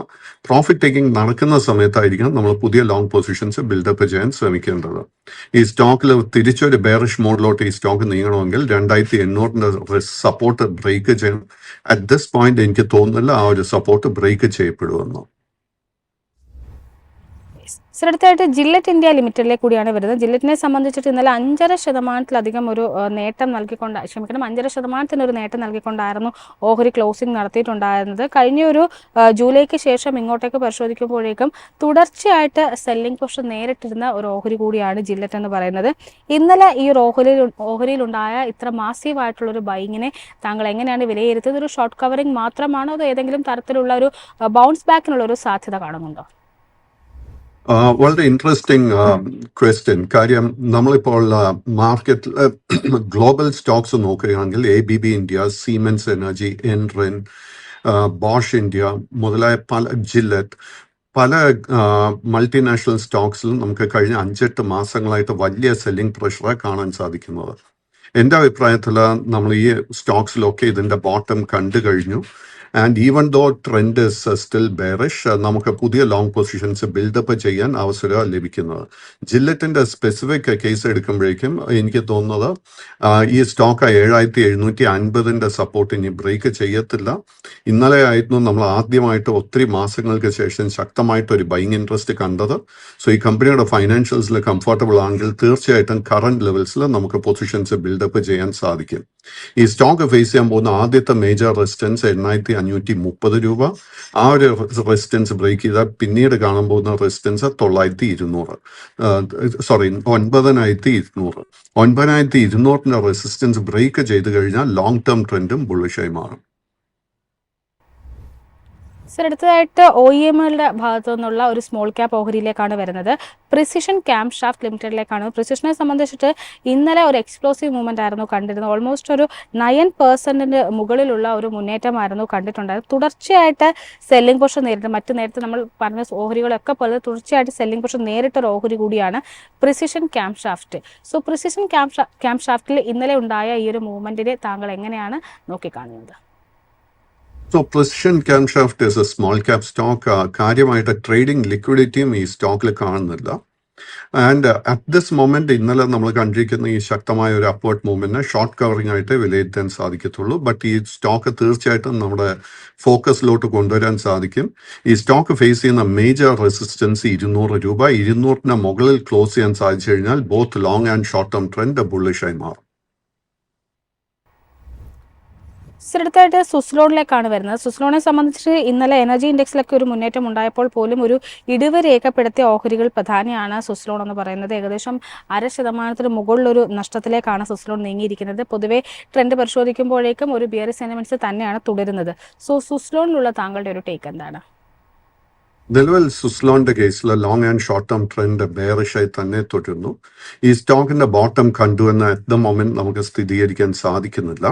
പ്രോഫിറ്റ് ടേക്കിംഗ് നടക്കുന്ന സമയത്തായിരിക്കണം നമ്മൾ പുതിയ ലോങ് പൊസിഷൻസ് ബിൽഡപ്പ് ചെയ്യാൻ ശ്രമിക്കേണ്ടത്. ഈ സ്റ്റോക്കിൽ തിരിച്ചൊരു ബെയറിഷ് മോഡിലോട്ട് ഈ സ്റ്റോക്ക് നീങ്ങണമെങ്കിൽ 2800 സപ്പോർട്ട് ബ്രേക്ക് ചെയ്യണം. അറ്റ് ദിസ് പോയിന്റ് എനിക്ക് തോന്നുന്നില്ല ആ ഒരു സപ്പോർട്ട് ബ്രേക്ക് ചെയ്യപ്പെടുമെന്ന്. സർ, അടുത്തായിട്ട് ജില്ലറ്റ് ഇന്ത്യ ലിമിറ്റഡിലേക്ക് കൂടിയാണ് വരുന്നത്. ജില്ലറ്റിനെ സംബന്ധിച്ചിട്ട് ഇന്നലെ 5.5% ഒരു നേട്ടം നൽകിക്കൊണ്ട് 5.5% ഒരു നേട്ടം നൽകിക്കൊണ്ടായിരുന്നു ഓഹരി ക്ലോസിംഗ് നടത്തിയിട്ടുണ്ടായിരുന്നത്. കഴിഞ്ഞ ഒരു ജൂലൈക്ക് ശേഷം ഇങ്ങോട്ടേക്ക് പരിശോധിക്കുമ്പോഴേക്കും തുടർച്ചയായിട്ട് സെല്ലിംഗ് പൊസിഷൻ നേരിട്ടിരുന്ന ഒരു ഓഹരി കൂടിയാണ് ജില്ലറ്റ് എന്ന് പറയുന്നത്. ഇന്നലെ ഈ ഒരു ഓഹരിയിലുണ്ടായ ഇത്ര മാസീവായിട്ടുള്ളൊരു ബൈങ്ങിനെ താങ്കൾ എങ്ങനെയാണ് വിലയിരുത്തുന്നത്? ഒരു ഷോർട്ട് കവറിംഗ് മാത്രമാണോ അതോ ഏതെങ്കിലും തരത്തിലുള്ള ഒരു ബൗൺസ് ബാക്കിനുള്ള ഒരു സാധ്യത കാണുന്നുണ്ടോ? വളരെ ഇൻട്രസ്റ്റിംഗ് ക്വസ്റ്റ്യൻ. കാര്യം നമ്മളിപ്പോൾ മാർക്കറ്റിൽ ഗ്ലോബൽ സ്റ്റോക്സ് നോക്കുകയാണെങ്കിൽ ABB ഇന്ത്യ, സീമെൻസ് എനർജി, എൻറിൻ, ബോഷ് ഇന്ത്യ മുതലായ പല മൾട്ടിനാഷണൽ സ്റ്റോക്സിലും നമുക്ക് കഴിഞ്ഞ 5-8 മാസങ്ങളായിട്ട് വലിയ സെല്ലിംഗ് പ്രഷറാണ് കാണാൻ സാധിക്കുന്നത്. എൻ്റെ അഭിപ്രായത്തിൽ നമ്മൾ ഈ സ്റ്റോക്സിലൊക്കെ ഇതിൻ്റെ ബോട്ടം കണ്ടു കഴിഞ്ഞു. And even though trend is still bearish, നമുക്ക് പുതിയ ലോങ് പൊസിഷൻസ് ബിൽഡപ്പ് ചെയ്യാൻ അവസരം ലഭിക്കുന്നത്. ജില്ലറ്റിന്റെ സ്പെസിഫിക് കേസ് എടുക്കുമ്പോഴേക്കും എനിക്ക് തോന്നുന്നത് ഈ സ്റ്റോക്ക് 7750 സപ്പോർട്ട് ഇനി ബ്രേക്ക് ചെയ്യത്തില്ല. ഇന്നലെ ആയിരുന്നു നമ്മൾ ആദ്യമായിട്ട് ഒത്തിരി മാസങ്ങൾക്ക് ശേഷം ശക്തമായിട്ട് ഒരു ബൈയിങ് ഇൻട്രസ്റ്റ് കണ്ടത്. സോ ഈ കമ്പനിയുടെ ഫൈനാൻഷ്യൽസിൽ കംഫർട്ടബിൾ ആണെങ്കിൽ തീർച്ചയായിട്ടും കറന്റ് ലെവൽസിൽ നമുക്ക് പൊസിഷൻസ് ബിൽഡപ്പ് ചെയ്യാൻ സാധിക്കും. ഈ സ്റ്റോക്ക് ഫേസ് ചെയ്യാൻ പോകുന്ന ആദ്യത്തെ മേജർ റെസിസ്റ്റൻസ് 8530 രൂപ. ആ ഒരു റെസിസ്റ്റൻസ് ബ്രേക്ക് ചെയ്താൽ പിന്നീട് കാണാൻ പോകുന്ന റെസിസ്റ്റൻസ് 9200, 9200. 9200 റെസിസ്റ്റൻസ് ബ്രേക്ക് ചെയ്ത് കഴിഞ്ഞാൽ ലോങ് ടേം ട്രെൻഡും ബുള്ളിഷായി മാറും. സർ, അടുത്തതായിട്ട് OEMകളുടെ ഭാഗത്തു നിന്നുള്ള ഒരു സ്മോൾ ക്യാപ്പ് ഓഹരിയിലേക്കാണ് വരുന്നത്. പ്രിസിഷൻ ക്യാം ഷാഫ്റ്റ് ലിമിറ്റഡിലേക്കാണ്. പ്രിസിഷനെ സംബന്ധിച്ചിട്ട് ഇന്നലെ ഒരു എക്സ്പ്ലോസീവ് മൂവ്മെന്റ് ആയിരുന്നു കണ്ടിരുന്നത്. ഓൾമോസ്റ്റ് ഒരു 9% മുകളിലുള്ള ഒരു മുന്നേറ്റമായിരുന്നു കണ്ടിട്ടുണ്ടായത്. തുടർച്ചയായിട്ട് സെല്ലിംഗ് പൊസിഷൻ നേരിട്ട് നേരത്തെ നമ്മൾ പറഞ്ഞ ഓഹരികളൊക്കെ പോലെ തുടർച്ചയായിട്ട് സെല്ലിംഗ് പൊസിഷൻ നേരിട്ടൊരു ഓഹരി കൂടിയാണ് precision cam shaft. So precision cam ഷാഫ്റ്റിൽ ഇന്നലെ ഉണ്ടായ ഈ ഒരു മൂവ്മെന്റിനെ താങ്കൾ എങ്ങനെയാണ് നോക്കിക്കാണുന്നത്? So Precision Camshaft is a small cap stock. കാര്യമായിട്ട് ട്രേഡിംഗ് ലിക്വിഡിറ്റിയും ഈ സ്റ്റോക്കിൽ കാണുന്നില്ല. ആൻഡ് അറ്റ് ദിസ് മൊമെന്റ് ഇന്നലെ നമ്മൾ കണ്ടിരിക്കുന്ന ഈ ശക്തമായ ഒരു അപ്വേർഡ് മൂവ്മെന്റിനെ ഷോർട്ട് കവറിംഗ് ആയിട്ട് വിലയിരുത്താൻ സാധിക്കത്തുള്ളൂ. ബട്ട് ഈ സ്റ്റോക്ക് തീർച്ചയായിട്ടും നമ്മുടെ ഫോക്കസിലോട്ട് കൊണ്ടുവരാൻ സാധിക്കും. ഈ സ്റ്റോക്ക് ഫേസ് ചെയ്യുന്ന മേജർ റെസിസ്റ്റൻസ് 200 രൂപ. 200-ന് മുകളിൽ ക്ലോസ് ചെയ്യാൻ സാധിച്ചു കഴിഞ്ഞാൽ both long and short term trend ബുള്ളിഷായി മാറും. അടുത്തായിട്ട് സുസ്ലോണിലേക്കാണ് വരുന്നത്. സുസ്ലോണിനെ സംബന്ധിച്ച് ഇന്നലെ എനർജി ഇൻഡെക്സിലൊക്കെ ഒരു മുന്നേറ്റം ഉണ്ടായപ്പോൾ പോലും ഒരു ഇടിവ് രേഖപ്പെടുത്തിയ ഓഹരികൾ പ്രധാനമാണ് സുസ്ലോൺ എന്ന് പറയുന്നത്. ഏകദേശം 0.5% മുകളിലൊരു നഷ്ടത്തിലേക്കാണ് സുസ്ലോൺ നീങ്ങിയിരിക്കുന്നത്. പൊതുവെ ട്രെൻഡ് പരിശോധിക്കുമ്പോഴേക്കും ഒരു ബിയറിഷ് സെന്റിമെന്റ്സ് തന്നെയാണ് തുടരുന്നത്. സോ സുസ്ലോണിലുള്ള താങ്കളുടെ ഒരു ടേക്ക് എന്താണ്? നിലവിൽ സുസ്ലോണിന്റെ കേസിൽ long and short term trend ബെയറിഷായി തന്നെ തുടരുന്നു. ഈ സ്റ്റോക്കിന്റെ ബോട്ടം കണ്ടുവെന്ന് അറ്റ് ദ മൊമെന്റ് നമുക്ക് സ്ഥിരീകരിക്കാൻ സാധിക്കുന്നില്ല.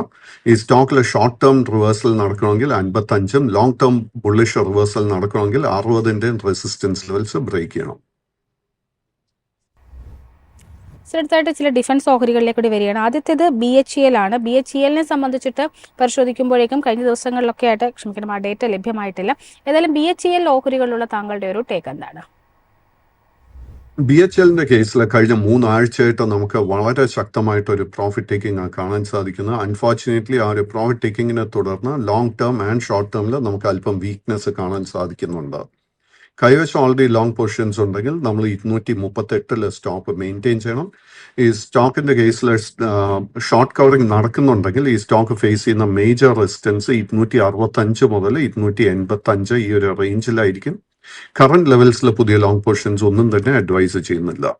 ഈ സ്റ്റോക്കിൽ ഷോർട്ട് ടേം റിവേഴ്സൽ നടക്കണമെങ്കിൽ 55-ഉം ലോങ് ടേം ബുള്ളിഷ് റിവേഴ്സൽ നടക്കണമെങ്കിൽ 60-ന്റെയും റെസിസ്റ്റൻസ് ലെവൽസ് ബ്രേക്ക് ചെയ്യണം. അടുത്തായിട്ട് ചില ഡിഫൻസ് ഓഹരികളിലേക്ക് കൂടി വരികയാണ്. ആദ്യത്തേത് BHEL ആണ്. BHELനെ സംബന്ധിച്ചിട്ട് പരിശോധിക്കുമ്പോഴേക്കും കഴിഞ്ഞ ദിവസങ്ങളിലൊക്കെ ആയിട്ട് ആ ഡേറ്റ ലഭ്യമായിട്ടില്ല. ഏതായാലും BHEL ഓഹരികളിലുള്ള താങ്കളുടെ ഒരു ടേക്ക് എന്താണ്? BHELന്റെ കേസിൽ കഴിഞ്ഞ 3 ആഴ്ചയായിട്ട് നമുക്ക് വളരെ ശക്തമായിട്ട് ഒരു പ്രോഫിറ്റ് ടേക്കിംഗ് കാണാൻ സാധിക്കുന്നത്. അൺഫോർച്ചുനേറ്റ്ലി ആ ഒരു പ്രോഫിറ്റ് ടേക്കിങ്ങിനെ തുടർന്ന് ലോങ് ടേം ആൻഡ് ഷോർട്ട് ടേമിൽ നമുക്ക് അല്പം വീക്ക്നെസ് കാണാൻ സാധിക്കുന്നുണ്ട്. കൈവശം ഓൾറെഡി ലോങ് പൊസിഷൻസ് ഉണ്ടെങ്കിൽ നമ്മൾ 238 സ്റ്റോപ്പ് മെയിൻറ്റെയിൻ ചെയ്യണം. ഈ സ്റ്റോക്കിന്റെ കേസിൽ ഷോർട്ട് കവറിംഗ് നടക്കുന്നുണ്ടെങ്കിൽ ഈ സ്റ്റോക്ക് ഫേസ് ചെയ്യുന്ന മേജർ റെസിസ്റ്റൻസ് 265 മുതൽ 285 ഈ ഒരു റേഞ്ചിലായിരിക്കും. കറന്റ് ലെവൽസിൽ പുതിയ ലോങ് പൊസിഷൻസ് ഒന്നും തന്നെ അഡ്വൈസ് ചെയ്യുന്നില്ല.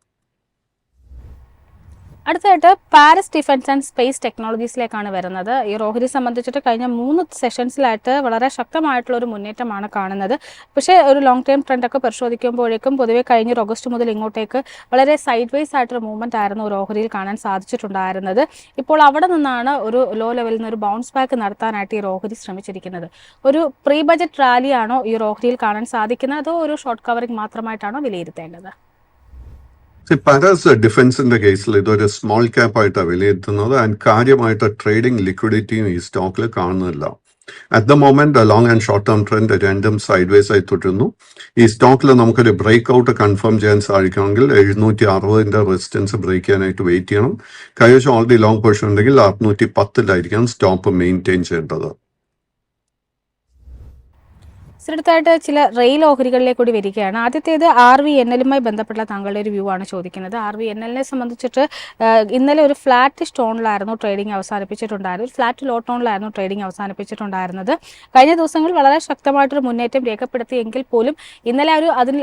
അടുത്തായിട്ട് പാരസ് ഡിഫൻസ് ആൻഡ് സ്പേസ് ടെക്നോളജീസിലേക്കാണ് വരുന്നത്. ഈ ഓഹരി സംബന്ധിച്ചിട്ട് കഴിഞ്ഞ 3 സെഷൻസിലായിട്ട് വളരെ ശക്തമായിട്ടുള്ള ഒരു മുന്നേറ്റമാണ് കാണുന്നത്. പക്ഷേ ഒരു ലോങ് ടേം ട്രെൻഡൊക്കെ പരിശോധിക്കുമ്പോഴേക്കും പൊതുവെ കഴിഞ്ഞ ഓഗസ്റ്റ് മുതൽ ഇങ്ങോട്ടേക്ക് വളരെ സൈഡ് വൈസ് ആയിട്ടൊരു മൂവ്മെന്റ് ആയിരുന്നു ഒരു ഓഹരിയിൽ കാണാൻ സാധിച്ചിട്ടുണ്ടായിരുന്നത്. ഇപ്പോൾ അവിടെ നിന്നാണ് ഒരു ലോ ലെവലിൽ നിന്ന് ഒരു ബൗൺസ് ബാക്ക് നടത്താനായിട്ട് ഈ ഓഹരി ശ്രമിച്ചിരിക്കുന്നത്. ഒരു പ്രീ ബജറ്റ് റാലിയാണോ ഈ ഓഹരിയിൽ കാണാൻ സാധിക്കുന്നത്, അതോ ഒരു ഷോർട്ട് കവറിംഗ് മാത്രമായിട്ടാണോ വിലയിരുത്തേണ്ടത്? പാരാസ് ഡിഫൻസിന്റെ കേസിൽ ഇതൊരു സ്മോൾ ക്യാപ്പ് ആയിട്ടാണ് വിലയിരുത്തുന്നത്. ആൻഡ് കാര്യമായിട്ട് ട്രേഡിംഗ് ലിക്വിഡിറ്റിയും ഈ സ്റ്റോക്കിൽ കാണുന്നില്ല. At the moment long and short term trend രണ്ടും സൈഡ് വേസ് ആയി തുടരുന്നു. ഈ സ്റ്റോക്കിൽ നമുക്കൊരു ബ്രേക്ക് ഔട്ട് കൺഫേം ചെയ്യാൻ സാധിക്കണമെങ്കിൽ 760-ന്റെ റെസിസ്റ്റൻസ് ബ്രേക്ക് ചെയ്യാനായിട്ട് വെയിറ്റ് ചെയ്യണം. കൈവശം ഓൾറെഡി ലോങ് പൊസിഷൻ ഉണ്ടെങ്കിൽ 610-ലായിരിക്കാം സ്റ്റോപ്പ് മെയിൻറ്റെയിൻ ചെയ്യേണ്ടത്. അടുത്തായിട്ട് ചില റെയിൽ ഓഹരികളിലേക്ക് കൂടി വരികയാണ്. ആദ്യത്തേത് RVNL-മായി ബന്ധപ്പെട്ട താങ്കളുടെ ഒരു വ്യൂ ആണ് ചോദിക്കുന്നത്. RVNL-നെ സംബന്ധിച്ചിട്ട് ഇന്നലെ ഒരു ഫ്ലാറ്റ് ടോണിലായിരുന്നു ട്രേഡിംഗ് അവസാനിപ്പിച്ചിട്ടുണ്ടായിരുന്നത്. ഫ്ലാറ്റ് ലോ ടോണിലായിരുന്നു ട്രേഡിംഗ് അവസാനിപ്പിച്ചിട്ടുണ്ടായിരുന്നത്. കഴിഞ്ഞ ദിവസങ്ങളിൽ വളരെ ശക്തമായിട്ടൊരു മുന്നേറ്റം രേഖപ്പെടുത്തിയെങ്കിൽ പോലും ഇന്നലെ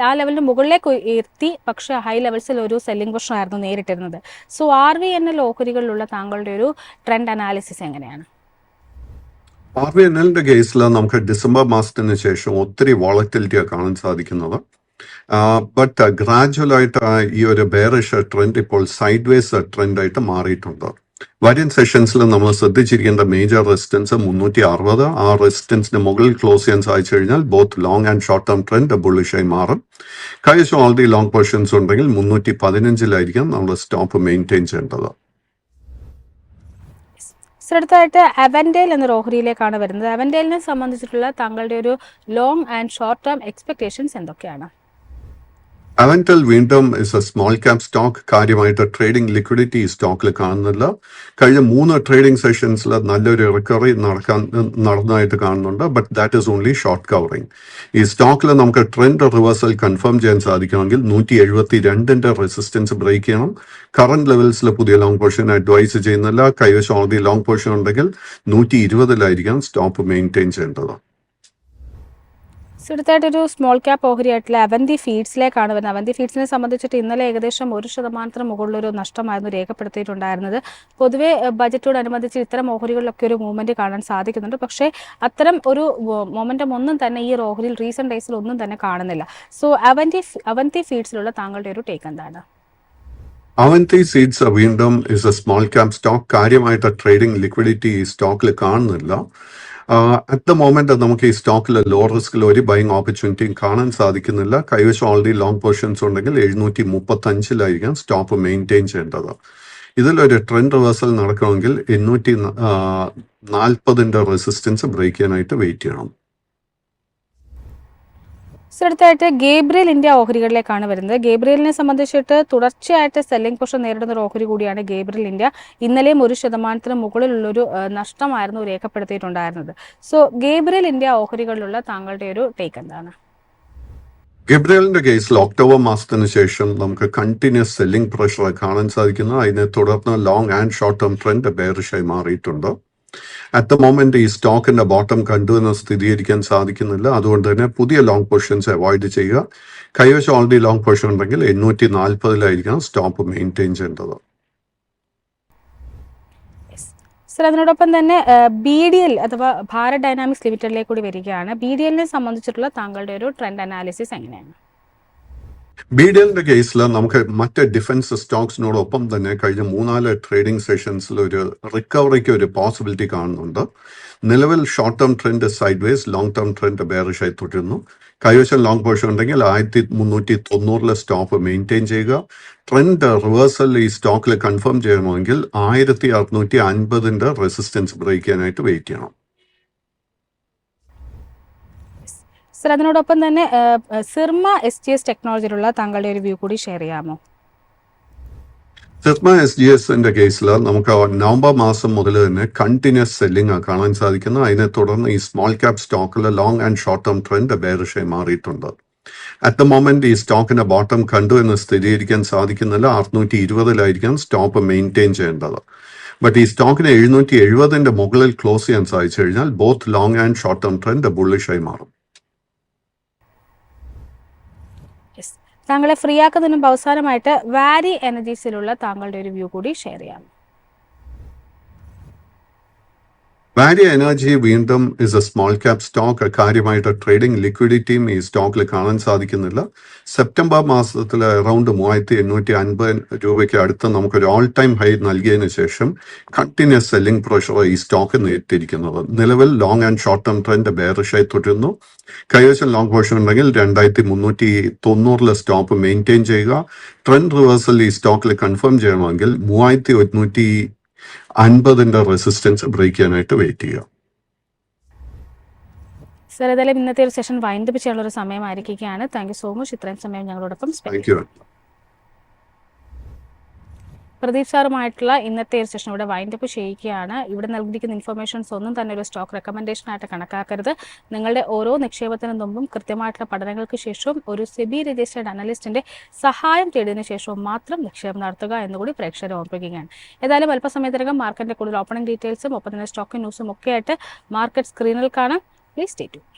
ആ ലെവലിന് മുകളിലേക്ക് എത്തി. പക്ഷേ ഹൈ ലെവൽസിൽ ഒരു സെല്ലിംഗ് പൊസിഷൻ ആയിരുന്നു നേരിട്ടിരുന്നത്. സോ RVNL ഓഹരികളിലുള്ള താങ്കളുടെ ഒരു ട്രെൻഡ് അനാലിസിസ് എങ്ങനെയാണ്? RVNL-ന്റെ കേസിൽ നമുക്ക് ഡിസംബർ മാസത്തിന് ശേഷം ഒത്തിരി വോളറ്റിലിറ്റിയാണ് കാണാൻ സാധിക്കുന്നത്. ബട്ട് ഗ്രാജുവൽ ആയിട്ട് ഈ ഒരു ബെയറിഷ് ട്രെൻഡ് ഇപ്പോൾ സൈഡ് വേസ് ട്രെൻഡായിട്ട് മാറിയിട്ടുണ്ട്. വരും സെഷൻസിൽ നമ്മൾ ശ്രദ്ധിച്ചിരിക്കേണ്ട മേജർ റെസിസ്റ്റൻസ് 360. ആ റെസിസ്റ്റൻസിന് മുകളിൽ ക്ലോസ് ചെയ്യാൻ സാധിച്ചു കഴിഞ്ഞാൽ both long and short term trend ബുള്ളിഷായി മാറും. കൈവശം ഓൾറെഡി ലോങ് പൊസിഷൻസ് ഉണ്ടെങ്കിൽ 315-ലായിരിക്കും നമ്മൾ സ്റ്റോപ്പ് മെയിൻറ്റെയിൻ ചെയ്യേണ്ടത്. അടുത്തായിട്ട് അവൻഡേൽ എന്ന ഓഹരിയിലേക്കാണ് വരുന്നത്. അവൻഡേലിനെ സംബന്ധിച്ചിട്ടുള്ള താങ്കളുടെ ഒരു long and short term expectations എന്തൊക്കെയാണ്? അവൻടെൽ വീണ്ടും is A small cap stock. കാര്യമായിട്ട് ട്രേഡിംഗ് ലിക്വിഡിറ്റി ഈ സ്റ്റോക്കിൽ കാണുന്നില്ല. കഴിഞ്ഞ 3 ട്രേഡിംഗ് സെഷൻസിൽ നല്ലൊരു റിക്കവറി നടന്നതായിട്ട് കാണുന്നുണ്ട്. But that is only short covering. ഈ സ്റ്റോക്കിൽ നമുക്ക് ട്രെൻഡ് റിവേഴ്സൽ കൺഫേം ചെയ്യാൻ സാധിക്കണമെങ്കിൽ 172-ന്റെ റെസിസ്റ്റൻസ് ബ്രേക്ക് ചെയ്യണം. കറന്റ് ലെവൽസിൽ പുതിയ ലോങ് പൊസിഷൻ അഡ്വൈസ് ചെയ്യുന്നില്ല. കൈവശം ഓൾറെഡി ലോങ് പൊസിഷൻ ഉണ്ടെങ്കിൽ 120-ലായിരിക്കാം സ്റ്റോപ്പ് മെയിൻറ്റെയിൻ ചെയ്യേണ്ടത്. അടുത്തായിട്ടൊരു സ്മോൾ ക്യാപ്പ് ഓഹരിയായിട്ടുള്ള അവന്തി ഫീഡ്സിലേക്കാണ് വരുന്നത്. അവന്തി ഫീഡ്സിനെ സംബന്ധിച്ചിട്ട് ഇന്നലെ ഏകദേശം 1% മുകളിലൊരു നഷ്ടമായിരുന്നു രേഖപ്പെടുത്തിയിട്ടുണ്ടായിരുന്നത്. പൊതുവെ ബജറ്റോടനുബന്ധിച്ച് ഇത്തരം ഓഹരികളിലൊക്കെ ഒരു മൂവ്മെന്റ് കാണാൻ സാധിക്കുന്നുണ്ട്. പക്ഷേ അത്തരം ഒരു മൊമെന്റം ഒന്നും തന്നെ ഈ ഓഹരിയിൽ റീസെന്റ് ഡേയ്സിൽ ഒന്നും തന്നെ കാണുന്നില്ല. സോ അവന്തി ഫീഡ്സിലുള്ള താങ്കളുടെ ഒരു ടേക്ക് എന്താണ്? അവന്തി സീഡ്സ് വീണ്ടും is A small cap stock. കാര്യമായിട്ട് ട്രേഡിംഗ് ലിക്വിഡിറ്റി ഈ സ്റ്റോക്കിൽ കാണുന്നില്ല. അറ്റ് ദ മൊമെന്റ് നമുക്ക് ഈ സ്റ്റോക്കിൽ ലോ റിസ്കിൽ ഒരു ബൈങ് ഓപ്പർച്യൂണിറ്റിയും കാണാൻ സാധിക്കുന്നില്ല. കൈവശം ഓൾറെഡി ലോങ് പൊസിഷൻസ് ഉണ്ടെങ്കിൽ 735 സ്റ്റോപ്പ് മെയിൻറ്റെയിൻ ചെയ്യേണ്ടത്. ഇതിലൊരു ട്രെൻഡ് റിവേഴ്സൽ നടക്കണമെങ്കിൽ 840 റെസിസ്റ്റൻസ് ബ്രേക്ക് ചെയ്യാനായിട്ട് വെയിറ്റ് ചെയ്യണം. അടുത്തായിട്ട് ഗേബ്രിയൽ ഇന്ത്യ ഓഹരികളിലേക്കാണ് വരുന്നത്. ഗേബ്രിയലിനെ സംബന്ധിച്ചിട്ട് തുടർച്ചയായിട്ട് സെല്ലിംഗ് പ്രഷർ നേരിടുന്ന ഒരു ഓഹരി കൂടിയാണ് ഗേബ്രിയൽ ഇന്ത്യ. ഇന്നലെയും 1% മുകളിലുള്ളൊരു നഷ്ടമായിരുന്നു രേഖപ്പെടുത്തിയിട്ടുണ്ടായിരുന്നത്. സോ ഗേബ്രിയൽ ഇന്ത്യ ഓഹരികളിലുള്ള താങ്കളുടെ ഒരു ടേക്ക് എന്താണ്? ഗബ്രിയലിന്റെ കേസിൽ ഒക്ടോബർ മാസത്തിന് ശേഷം നമുക്ക് കണ്ടിന്യൂസ് സെല്ലിംഗ് പ്രഷർ കാണാൻ സാധിക്കുന്നു. അതിനെ തുടർന്ന് long and short term trend ബെയറിഷായി മാറിയിട്ടുണ്ട്. അറ്റ് ദ മൊമെന്റ് ഈ സ്റ്റോക്കിന്റെ ബോട്ടം കണ്ടുവെന്ന് സ്ഥിരീകരിക്കാൻ സാധിക്കുന്നില്ല. അതുകൊണ്ട് തന്നെ പുതിയ ലോങ് പൊസിഷൻസ് അവോയ്ഡ് ചെയ്യുക. കൈവശം ഓൾറെഡി ലോങ് പൊസിഷൻ ഉണ്ടെങ്കിൽ 840 സ്റ്റോപ്പ് മെയിൻറ്റെയിൻ ചെയ്യേണ്ടത്. അതിനോടൊപ്പം തന്നെ BDL അഥവാ ഭാരത് ഡൈനാമിക്സ് ലിമിറ്റഡിലേക്ക് കൂടി വരികയാണ്. BDLനെ സംബന്ധിച്ചിട്ടുള്ള താങ്കളുടെ ഒരു ട്രെൻഡ് അനാലിസിസ് എങ്ങനെയാണ്? BDLന്റെ കേസിൽ നമുക്ക് മറ്റ് ഡിഫൻസ് സ്റ്റോക്സിനോടൊപ്പം തന്നെ കഴിഞ്ഞ 3-4 ട്രേഡിംഗ് സെഷൻസിൽ ഒരു റിക്കവറിക്ക് ഒരു പോസിബിലിറ്റി കാണുന്നുണ്ട്. നിലവിൽ short term trend sideways, long term trend ബെയറിഷായി തുടരുന്നു. കൈവശം ലോങ് പൊസിഷൻ ഉണ്ടെങ്കിൽ 1390 സ്റ്റോപ്പ് മെയിൻറ്റെയിൻ ചെയ്യുക. ട്രെൻഡ് റിവേഴ്സൽ ഈ സ്റ്റോക്കിൽ കൺഫേം ചെയ്യണമെങ്കിൽ 1650 റെസിസ്റ്റൻസ് ബ്രേക്ക് ചെയ്യാനായിട്ട് വെയിറ്റ് ചെയ്യണം. അതിനോടൊപ്പം തന്നെ സിർമ SGS ടെക്നോളജിയിലുള്ള താങ്കളുടെ ഒരു വ്യൂ കൂടി ഷെയർ ചെയ്യാമോ? സിർമ SGSന്റെ കേസിൽ നമുക്ക് നവംബർ മാസം മുതൽ തന്നെ കണ്ടിന്യൂസ് സെല്ലിംഗ് കാണാൻ സാധിക്കുന്നു. അതിനെ തുടർന്ന് ഈ സ്മോൾ ക്യാപ് സ്റ്റോക്കിൽ long and short term trend ബെയറിഷായി മാറിയിട്ടുണ്ട്. അറ്റ് ദ മൊമെന്റ് ഈ സ്റ്റോക്കിന്റെ ബോട്ടം കണ്ടു എന്ന് സ്ഥിരീകരിക്കാൻ സാധിക്കുന്നില്ല. 620 സ്റ്റോപ്പ് മെയിൻറ്റെയിൻ ചെയ്യേണ്ടത്. ബട്ട് ഈ സ്റ്റോക്കിന് 770 മുകളിൽ ക്ലോസ് ചെയ്യാൻ സാധിച്ചു കഴിഞ്ഞാൽ both long and short term trend ബുള്ളിഷായി മാറും. താങ്കളെ ഫ്രീ ആക്കുന്നതിന് മുമ്പ് അവസാനമായിട്ട് വാരി എനർജീസിലുള്ള താങ്കളുടെ ഒരു വ്യൂ കൂടി ഷെയർ ചെയ്യാം. വാരി എനർജി വീണ്ടും is A small cap stock. കാര്യമായിട്ട് ട്രേഡിംഗ് ലിക്വിഡിറ്റിയും ഈ സ്റ്റോക്കിൽ കാണാൻ സാധിക്കുന്നില്ല. സെപ്റ്റംബർ മാസത്തിൽ അറൌണ്ട് 3850 അടുത്ത് നമുക്കൊരു ഓൾ ടൈം ഹൈ നൽകിയതിനു ശേഷം കണ്ടിന്യൂസ് സെല്ലിംഗ് പ്രഷർ ഈ സ്റ്റോക്ക് നേരിട്ടിരിക്കുന്നത്. നിലവിൽ long and short term trend ബെയറിഷായി തുടരുന്നു. കൈവശം ലോങ് പൊസിഷൻ ഉണ്ടെങ്കിൽ 2390 സ്റ്റോപ്പ് മെയിൻറ്റെയിൻ ചെയ്യുക. ട്രെൻഡ് റിവേഴ്സൽ ഈ സ്റ്റോക്കിൽ കൺഫേം ചെയ്യണമെങ്കിൽ 3850 റെസിസ്റ്റൻസ് ബ്രേക്ക് ചെയ്യാനായിട്ട് വെയിറ്റ് ചെയ്യുക. സർ, ഏതായാലും ഇന്നത്തെ ഒരു സെഷൻ വൈൻഡപ്പ് ചെയ്യാനുള്ള ഒരു സമയമായിരിക്കുകയാണ്. താങ്ക് യു സോ മച്ച് ഇത്രയും സമയം ഞങ്ങളോടൊപ്പം സ്പെൻഡ് ചെയ്തു. പ്രദീപ് സാറുമായിട്ടുള്ള ഇന്നത്തെ ഒരു സെഷൻ ഇവിടെ വൈൻഡപ്പ് ചെയ്യുകയാണ്. ഇവിടെ നൽകിയിരിക്കുന്ന ഇൻഫർമേഷൻസ് ഒന്നും തന്നെ ഒരു സ്റ്റോക്ക് റെക്കമെൻഡേഷൻ ആയിട്ട് കണക്കാക്കരുത്. നിങ്ങളുടെ ഓരോ നിക്ഷേപത്തിന് മുമ്പും കൃത്യമായിട്ടുള്ള പഠനങ്ങൾക്ക് ശേഷവും ഒരു സെബി രജിസ്റ്റേർഡ് അനലിസ്റ്റിന്റെ സഹായം തേടിയതിനു ശേഷവും മാത്രം നിക്ഷേപം നടത്തുക എന്നുകൂടി പ്രേക്ഷകരെ ഓർമ്മിപ്പിക്കുകയാണ്. ഏതായാലും അല്പസമയത്തിനകം മാർക്കറ്റിന്റെ കൂടുതൽ ഓപ്പണിംഗ് ഡീറ്റെയിൽസും ഒപ്പം തന്നെ സ്റ്റോക്ക് ന്യൂസും ഒക്കെ ആയിട്ട് മാർക്കറ്റ് സ്ക്രീനിൽ കാണാം. Please stay tuned.